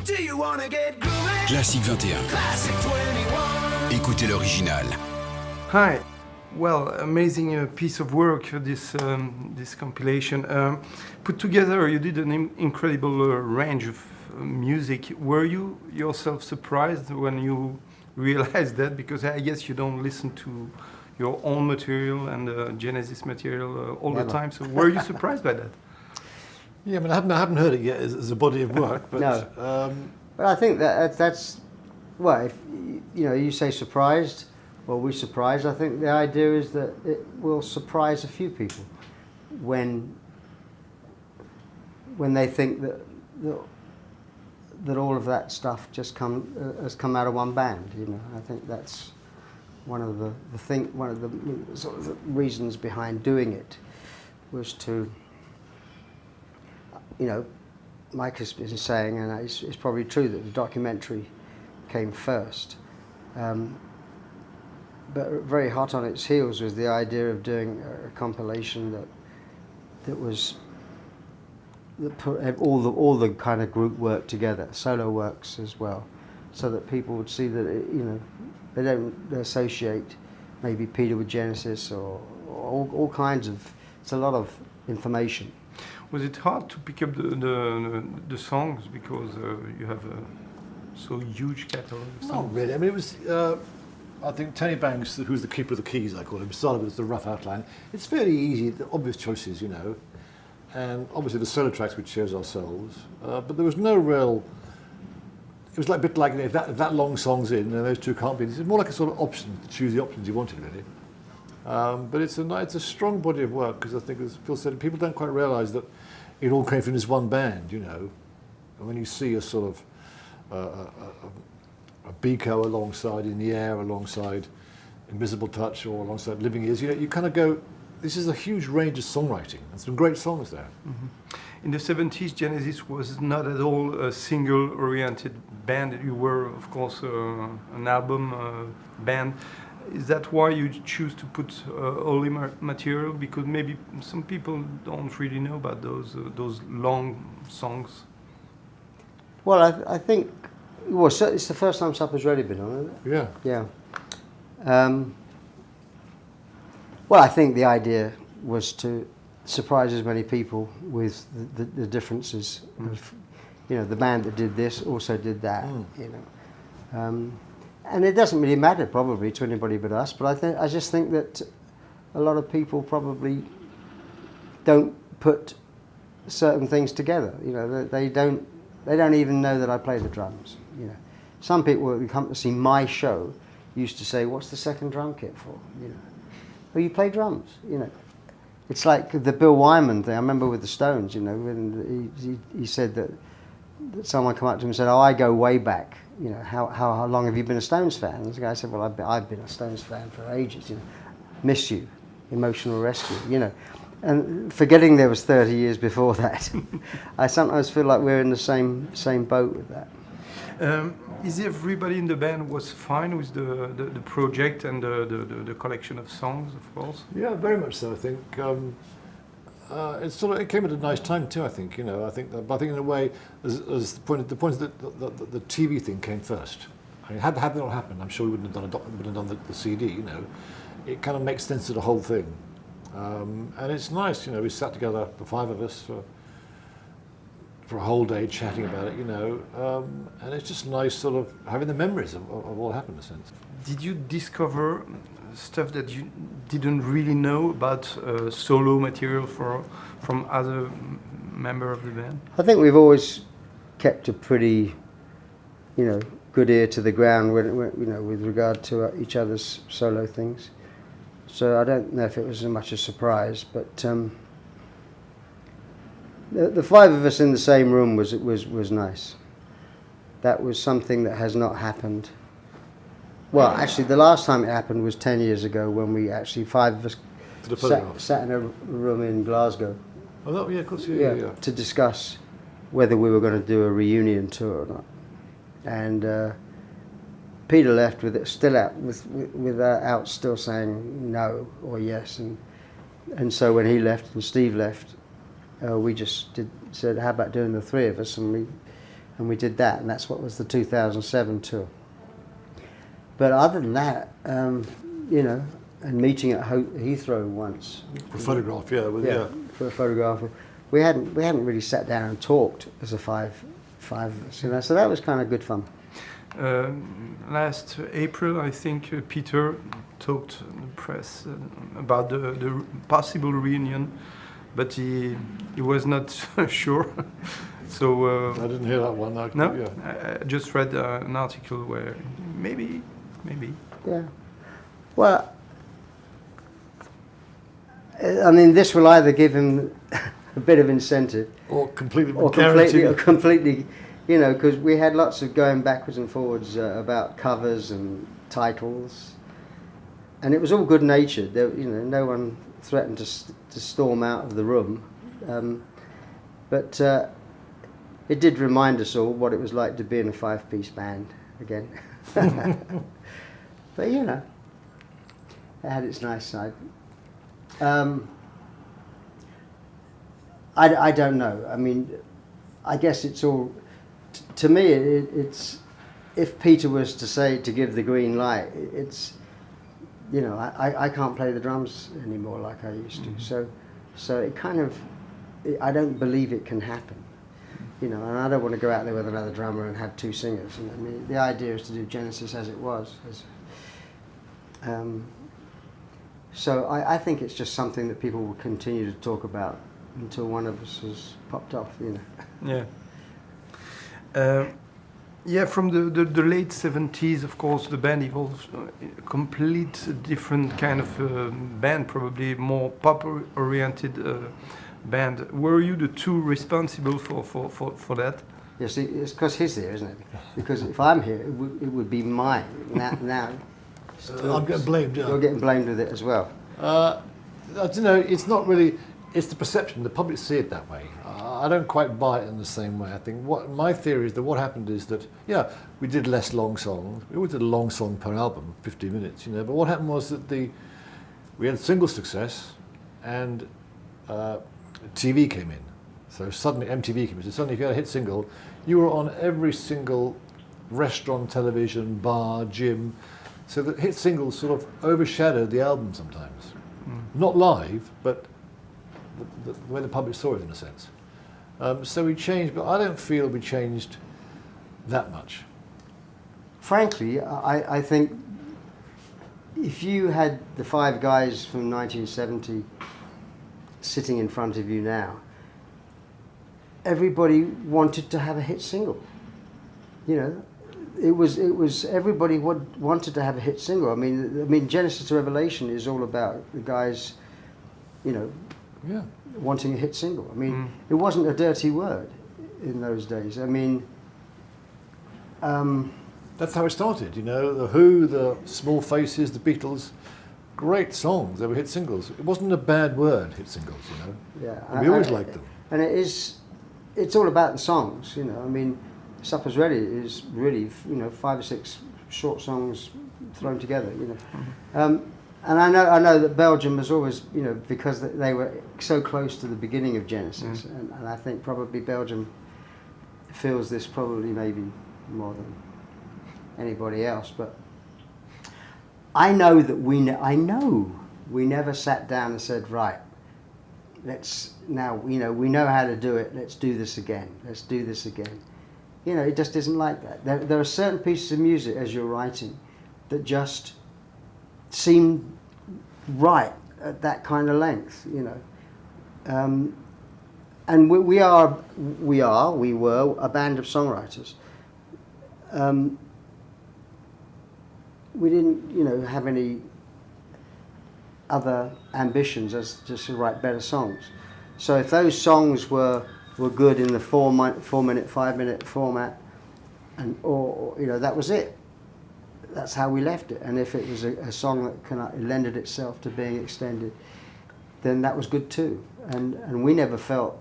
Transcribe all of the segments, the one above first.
Do you wanna get groovy? Classique 21. Classic 21. Écoutez l'original. Hi. Well, amazing piece of work, this compilation. Put together, you did an incredible range of music. Were you yourself surprised when you realized that? Because I guess you don't listen to your own material and Genesis material all the time. So were you surprised by that? Yeah, I mean, I haven't heard it yet as a body of work, but no. But I think that's well. If you say surprised, well, we surprised. I think the idea is that it will surprise a few people when they think that all of that stuff just has come out of one band. I think that's one of the sort of the reasons behind doing it was to. Mike has been saying, and it's probably true, that the documentary came first. But very hot on its heels was the idea of doing a compilation that put all the kind of group work together, solo works as well, so that people would see that they don't associate maybe Peter with Genesis or all kinds of. It's a lot of information. Was it hard to pick up the songs because you have a so huge catalog of songs? Not really. I mean, it was. I think Tony Banks, who's the keeper of the keys, I call him, started with the rough outline. It's fairly easy, the obvious choices, and obviously the solo tracks we chose ourselves. But there was no real. It was like a bit like if that long song's in, and those two can't be. It's more like a sort of option to choose the options you wanted, really. But it's a strong body of work because I think, as Phil said, people don't quite realise that it all came from this one band, And when you see a sort of a Biko alongside In the Air, alongside Invisible Touch, or alongside Living Years, you kind of go, this is a huge range of songwriting. There's some great songs there. Mm-hmm. In the 70s, Genesis was not at all a single-oriented band. You were, of course, an album band. Is that why you choose to put early material? Because maybe some people don't really know about those long songs. Well, I think it's the first time Supper's Ready been on, isn't it? Yeah. Yeah. Well, I think the idea was to surprise as many people with the differences. Of, the band that did this also did that. And it doesn't really matter probably to anybody but us, but I just think that a lot of people probably don't put certain things together. They don't even know that I play the drums. Some people who come to see my show used to say, "What's the second drum kit for?" Well, you play drums. It's like the Bill Wyman thing. I remember with the Stones. When he said that someone come up to him and said, "Oh, I go way back. How long have you been a Stones fan?" And the guy said, "Well, I've been a Stones fan for ages. Miss You, Emotional Rescue. And forgetting there was 30 years before that, I sometimes feel like we're in the same boat with that. Is everybody in the band was fine with the project and the collection of songs, of course? Yeah, very much so. I think it came at a nice time too. I think I think in a way, as the point that the TV thing came first. I mean, had that not happened, I'm sure we wouldn't have done the CD. It kind of makes sense of the whole thing, and it's nice. We sat together, the five of us, for a whole day chatting about it. And it's just nice, sort of having the memories of what happened, in a sense. Did you discover stuff that you didn't really know about solo material from other member of the band? I think we've always kept a pretty, good ear to the ground with regard to each other's solo things. So I don't know if it was as much a surprise, but the five of us in the same room was nice. That was something that has not happened. Well, actually, the last time it happened was 10 years ago when we actually, five of us sat in a room in Glasgow. Oh, no, yeah, of course, yeah. To discuss whether we were going to do a reunion tour or not. And Peter left with it still out, without still saying no or yes. And so when he left and Steve left, we just said, how about doing the three of us? And and we did that, and that's what was the 2007 tour. But other than that, you know, and meeting at Heathrow once. For a photograph, yeah. For a photograph. We hadn't really sat down and talked as a five of us, you know, so that was kind of good fun. Last April, I think Peter talked in the press about the possible reunion, but he was not sure. So I didn't hear that one. no, Yeah. I just read an article where maybe. Yeah. Well, I mean, this will either give him a bit of incentive, Or completely completely, you know, because we had lots of going backwards and forwards about covers and titles, and it was all good natured. There, you know, no one threatened to storm out of the room, but it did remind us all what it was like to be in a five-piece band again. But you know, it had its nice side. I don't know. I mean, I guess it's all, to me, it's, if Peter was to give the green light, it's, you know, I can't play the drums anymore like I used to. So it kind of, I don't believe it can happen. You know, and I don't want to go out there with another drummer and have two singers. And I mean, the idea is to do Genesis as it was. So I think it's just something that people will continue to talk about until one of us has popped off, you know. Yeah. Yeah, from the late 70s, of course, the band evolved a complete different kind of band, probably more pop-oriented band. Were you the two responsible for that? Yes, it's because he's here, isn't it? Because if I'm here, it would be mine. Now I'm getting blamed, yeah. You're getting blamed with it as well. I don't know, it's not really, it's the perception, the public see it that way. I don't quite buy it in the same way. I think my theory is that what happened is that, yeah, we did less long songs. We always did a long song per album, 50 minutes, you know, but what happened was that we had single success and TV came in. So suddenly MTV came in. So suddenly if you had a hit single, you were on every single restaurant, television, bar, gym. So the hit singles sort of overshadowed the album sometimes. Not live, but the way the public saw it in a sense. So we changed, but I don't feel we changed that much. Frankly, I think if you had the five guys from 1970 sitting in front of you now, everybody wanted to have a hit single. You know, it was everybody wanted to have a hit single. I mean, Genesis to Revelation is all about the guys, you know, Yeah. wanting a hit single. I mean, it wasn't a dirty word in those days. I mean, That's how it started, you know, the Who, the Small Faces, the Beatles, great songs, they were hit singles. It wasn't a bad word, hit singles, you know. yeah, And we always liked them. And it's all about the songs, you know. I mean, Supper's Ready is really, you know, 5 or 6 short songs thrown together, you know. And I know that Belgium was always, you know, because they were so close to the beginning of Genesis, and I think probably Belgium feels this probably maybe more than anybody else. But I know that we never sat down and said, right, let's now, you know, we know how to do it. Let's do this again. Let's do this again. You know, it just isn't like that. There are certain pieces of music as you're writing that just seem right at that kind of length, you know. And we were a band of songwriters. We didn't, you know, have any other ambitions as just to write better songs. So if those songs were good in the 4 minute, 5 minute format, or you know, that was it. That's how we left it. And if it was a song that kind of lended itself to being extended, then that was good too. And we never felt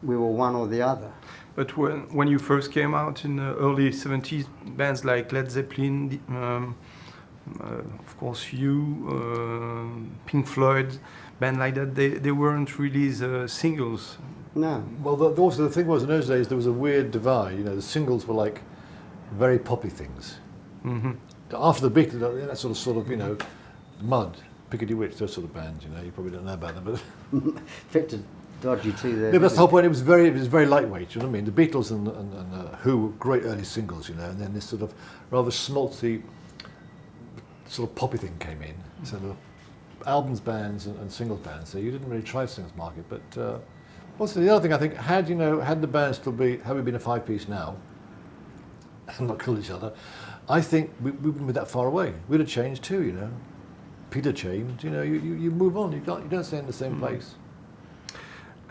we were one or the other. But when you first came out in the early 70s, bands like Led Zeppelin, of course you, Pink Floyd, band like that, they weren't released singles. No. Well, also the thing was, in those days there was a weird divide. You know, the singles were like very poppy things. Mm-hmm. After the Beatles, that sort of, you know, Mud, Piccadilly Witch, those sort of bands. You know, you probably don't know about them, but Victor dodgy too there. yeah, but that's the whole point. It was very lightweight. You know what I mean? The Beatles and Who were great early singles. You know, and then this sort of rather schmaltzy sort of poppy thing came in. So the albums bands and singles bands. So you didn't really try singles market, but. Also, the other thing I think, had the band still had we been a five-piece now, and not killed each other, I think we wouldn't be that far away. We'd have changed too, you know. Peter changed, you know. You move on. You don't stay in the same place.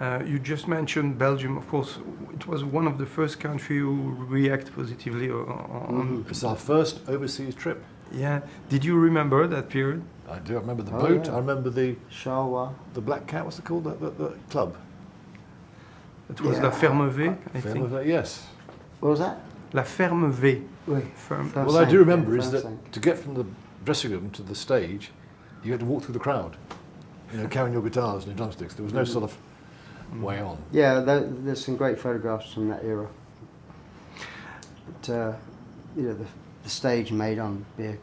You just mentioned Belgium. Of course, it was one of the first countries who react positively on. It's our first overseas trip. Yeah. Did you remember that period? I do. I remember the Oh, boat. yeah. I remember the Shawa. Black Cat. What's it called? The club. It was Yeah. La Ferme V, I Fair think. enough, yes. What was that? La Ferme V. Oui. Firm. First What I do sank, remember yeah, is first that sank. to get from the dressing room to the stage, you had to walk through the crowd, you know, carrying your guitars and your drumsticks. There was no sort of way on. Yeah, there's some great photographs from that era. But, you know, the stage made on beer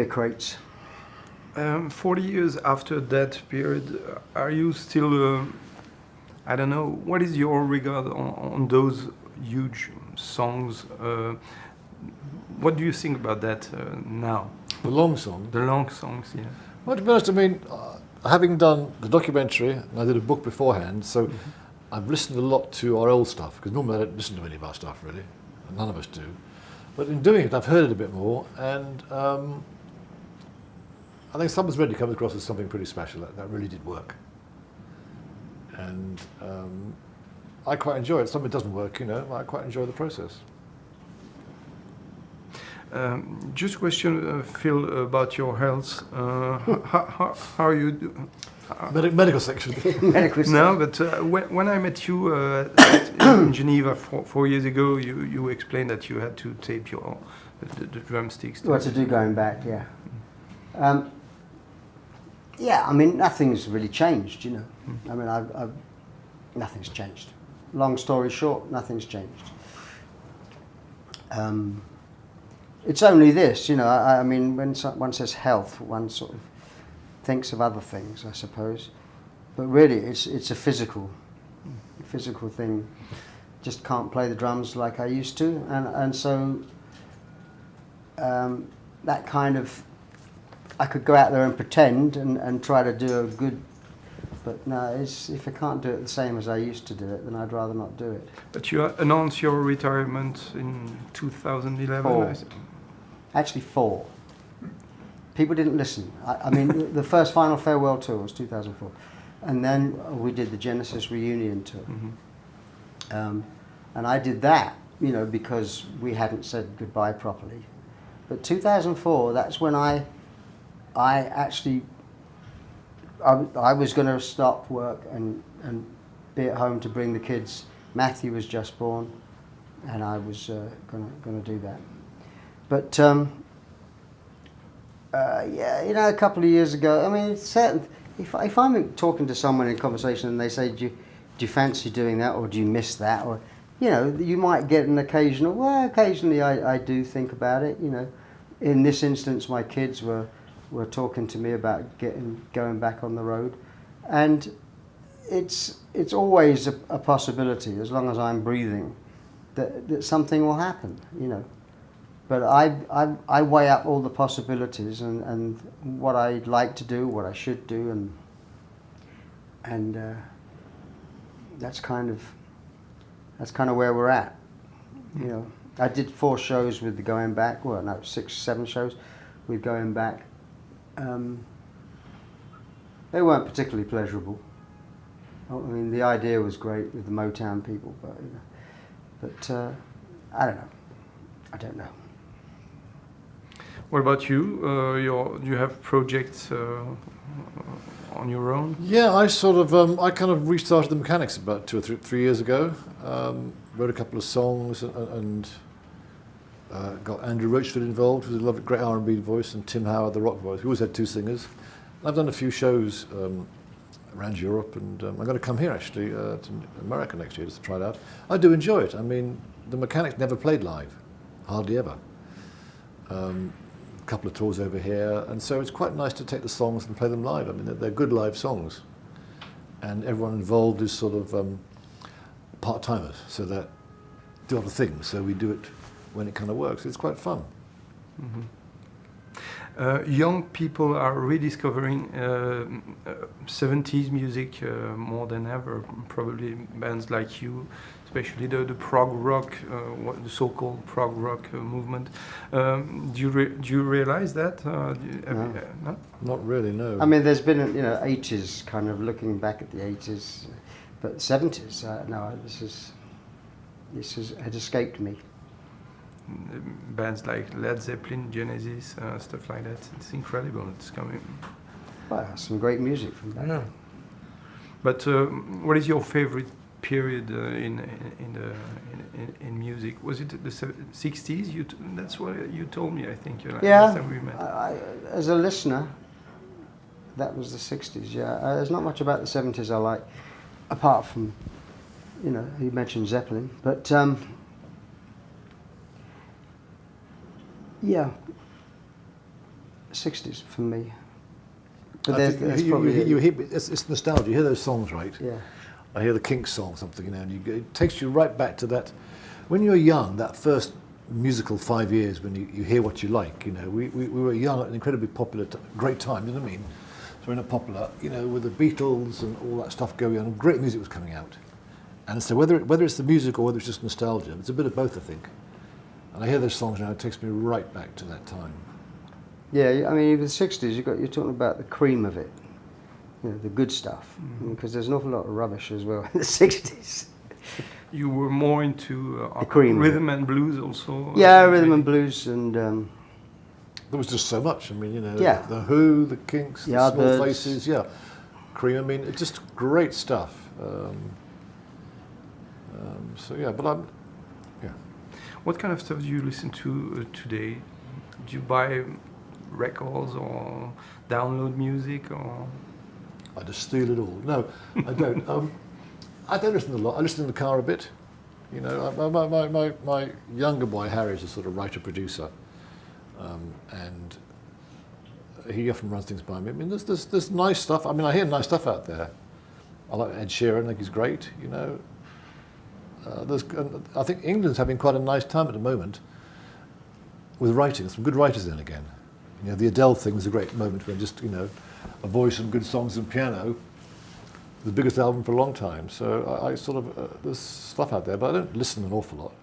crates. 40 years after that period, are you still, I don't know, what is your regard on those huge songs? What do you think about that now? The long song. The long songs, yeah. Well, to be honest, I mean, having done the documentary, and I did a book beforehand, so I've listened a lot to our old stuff, because normally I don't listen to any of our stuff, really. None of us do. But in doing it, I've heard it a bit more, and I think Summer's Ready comes across as something pretty special. That really did work. And I quite enjoy it. Some of it doesn't work, you know. I quite enjoy the process. Just question, Phil, about your health. How are you? Medical section. Medical No, but when I met you in Geneva 4 years ago, you explained that you had to tape the drumsticks. Well, to do going back, yeah. Yeah, I mean, nothing's really changed, you know. I mean, nothing's changed. Long story short, nothing's changed. It's only this, you know. I mean, when one says health, one sort of thinks of other things, I suppose. But really, it's a physical thing. Just can't play the drums like I used to, and so that kind of, I could go out there and pretend and try to do a good, but no, if I can't do it the same as I used to do it, then I'd rather not do it. But you announced your retirement in 2011. Four. I think. Actually, 4. People didn't listen. I mean, the first Final Farewell tour was 2004, and then we did the Genesis reunion tour. And I did that, you know, because we hadn't said goodbye properly. But 2004, that's when I actually, I was going to stop work and be at home to bring the kids. Matthew was just born, and I was going to do that. But yeah, you know, a couple of years ago, I mean, it's certain. If I'm talking to someone in conversation and they say, do you fancy doing that, or do you miss that, or, you know, you might get an occasional. Well, occasionally I do think about it. You know, in this instance, my kids were talking to me about going back on the road, and it's always a possibility, as long as I'm breathing, that something will happen. You know. But I weigh up all the possibilities and what I'd like to do, what I should do, and that's kind of where we're at. You know, I did 4 shows with the Going Back. Well, no, 6, 7 shows with Going Back. They weren't particularly pleasurable. I mean, the idea was great with the Motown people, but you know, but I don't know. What about you? Do you have projects on your own? Yeah, I sort of, I kind of restarted the Mechanics about 2 or 3 years ago. Wrote a couple of songs and got Andrew Roachford involved, who's a lovely, great R&B voice, and Tim Howard, the rock voice. We always had 2 singers. I've done a few shows around Europe, and I'm going to come here actually to America next year just to try it out. I do enjoy it. I mean, the Mechanics never played live, hardly ever. A couple of tours over here, and so it's quite nice to take the songs and play them live. I mean, they're good live songs, and everyone involved is sort of part-timers, so that do other things. So we do it when it kind of works. It's quite fun. Mm-hmm. Young people are rediscovering 70s music more than ever. Probably bands like you, especially the prog rock, the so-called prog rock movement. Do you realize that? No? Not really, no. I mean, there's been, 80s, kind of looking back at the 80s, but 70s, no, this had escaped me. Bands like Led Zeppelin, Genesis, stuff like that. It's incredible. It's coming. Well, some great music from that. Yeah. But what is your favorite period in music? Was it the 60s? That's what you told me. I think. Last time we met. As a listener, that was the 60s. Yeah, there's not much about the 70s I like, apart from, you mentioned Zeppelin, but. Yeah, 60s for me. But it's nostalgia. You hear those songs, right? Yeah. I hear the Kinks song, something, and it takes you right back to that. When you're young, that first musical 5 years when you hear what you like, we were young at an incredibly popular, great time, you know what I mean? So in a popular, with the Beatles and all that stuff going on, great music was coming out. And so whether it's the music or whether it's just nostalgia, it's a bit of both, I think. And I hear those songs now, it takes me right back to that time. Yeah, I mean, with the 60s, you're talking about the cream of it, the good stuff, because there's an awful lot of rubbish as well in the 60s. You were more into rhythm and blues also? Yeah, rhythm and blues, and... there was just so much, I mean, yeah. The Who, the Kinks, the Small Yardbirds. Faces, yeah. Cream, I mean, it's just great stuff. So yeah, but What kind of stuff do you listen to today? Do you buy records or download music or? I just steal it all. No, I don't. I don't listen a lot. I listen in the car a bit. My younger boy Harry is a sort of writer-producer, and he often runs things by me. I mean, there's nice stuff. I mean, I hear nice stuff out there. I like Ed Sheeran. I think he's great. I think England's having quite a nice time at the moment with writing. Some good writers in again. The Adele thing was a great moment when just, a voice and good songs and piano, the biggest album for a long time. So I sort of, there's stuff out there, but I don't listen an awful lot.